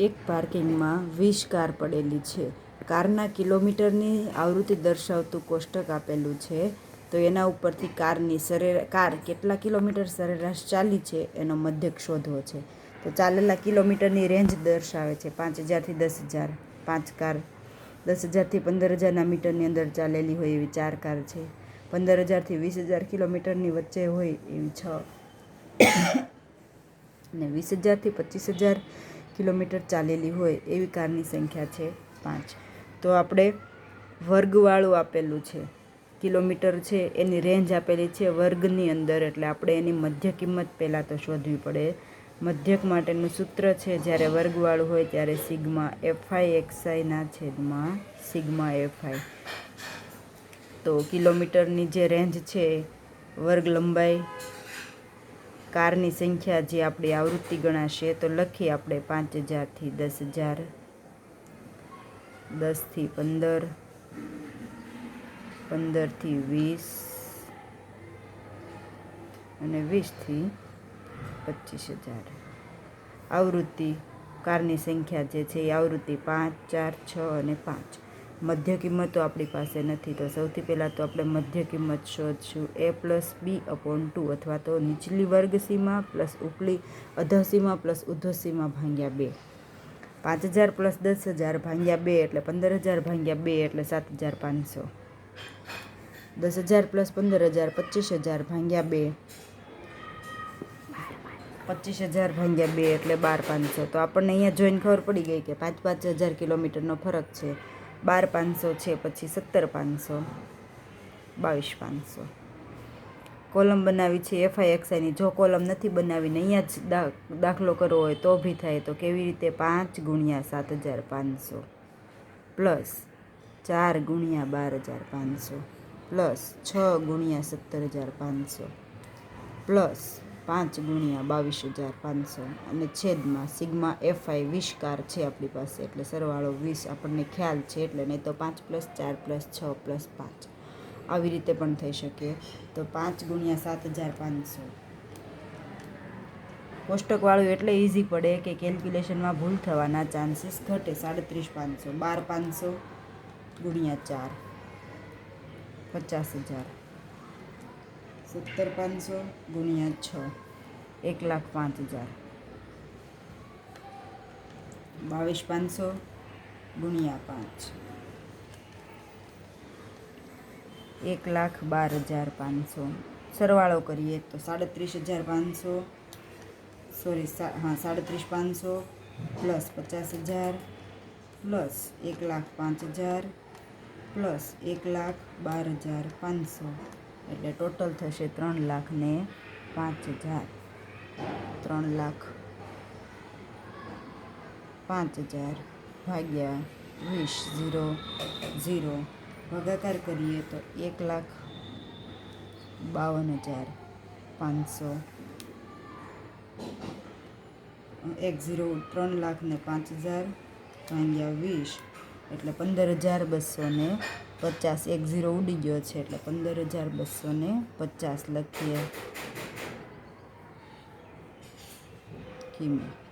એક પાર્કિંગમાં 20 કાર પડેલી છે. કારના કિલોમીટરની આવૃત્તિ દર્શાવતું કોષ્ટક આપેલું છે. તો એના ઉપરથી કાર કેટલા કિલોમીટર સરેરાશ ચાલી છે એનો મધ્યક શોધવો છે. તો ચાલેલા કિલોમીટરની રેન્જ દર્શાવે છે 5000 થી 10,000. 5 કાર 10,000 થી 15,000 મીટરની અંદર ચાલેલી હોય એવી 4 કાર છે. 15,000 થી 20,000 કિલોમીટરની વચ્ચે હોય એવી 6 અને 20,000 થી 25,000 કિલોમીટર ચાલેલી હોય એવી કારની સંખ્યા છે 5. તો આપણે વર્ગવાળું આપેલું છે, કિલોમીટર છે એની રેન્જ આપેલી છે વર્ગની અંદર, એટલે આપણે એની મધ્ય કિંમત પહેલાં તો શોધવી પડે. મધ્યક માટેનું સૂત્ર છે જ્યારે વર્ગવાળું હોય ત્યારે સિગ્મા એફઆઈ એક્સઆઈના છેદમાં સિગ્મા એફઆઈ. તો કિલોમીટરની જે રેન્જ છે વર્ગ લંબાઈ કારની સંખ્યા જે આપણી આવૃત્તિ ગણાશે, તો લખીએ આપણે 5,000 થી 10,000, 10 થી 15, 15 થી 20 અને 20 થી 25,000. આવૃત્તિ કારની સંખ્યા જે છે એ આવૃત્તિ 5, 4, 6 અને 5. મધ્ય કિંમતો આપણી પાસે નથી, તો સૌથી પહેલાં તો આપણે મધ્ય કિંમત શોધશું a+b/2 અથવા તો નીચલી વર્ગ સીમા પ્લસ ઉપલી અધઃસીમા પ્લસ ઉધ્ધસીમા ભાગ્યા 2. 5,000 + 10,000 ભાગ્યા 2 એટલે 15,000 ભાગ્યા 2 એટલે 7,500. 10,000 + 15,000 25,000 ભાગ્યા 2, 25,000 ભાગ્યા 2 એટલે 12,500. તો આપણને અહીંયા જોઈને ખબર પડી ગઈ કે 5,000 કિલોમીટરનો ફરક છે. 12,500 છે, પછી 17,500, 22,500. કોલમ બનાવી છે એફઆઈ એક્સઆઈની. જો કોલમ નથી બનાવીને અહીંયા જ દાખલો કરવો હોય તો બી થાય. તો કેવી રીતે? 5 × 7,500 પ્લસ 4 × 12,500 પ્લસ 6 × 17,500 પ્લસ 5 × 22,500 અને છેદમાં સિગ્મા એફઆઈ 20 કાર છે આપણી પાસે, એટલે સરવાળો 20 આપણને ખ્યાલ છે, એટલે નહીં તો 5 + 4 + 6 + 5 આવી રીતે પણ થઈ શકે. તો 5 × 7,500 કોષ્ટકવાળું એટલે ઇઝી પડે કે કેલ્ક્યુલેશનમાં ભૂલ થવાના ચાન્સીસ ઘટે. 37,500, 12,500 × 4 50,000, 17,500 × 6 1,05,000, 22,500 × 5 1,12,500. સરવાળો કરીએ તો 37,500 પ્લસ 50,000 પ્લસ 1,05,000 પ્લસ 1,12,500 એટલે ટોટલ થશે 3,05,000. 3,05,000 ભાગ્યા 20 0 ભાગાકાર કરીએ તો 1,52,500. 3,05,000 ભાગ્યા 20 એટલે 15,250. 1 0 ઉડી ગયો છે એટલે 15,250 લખીએ કિંમત.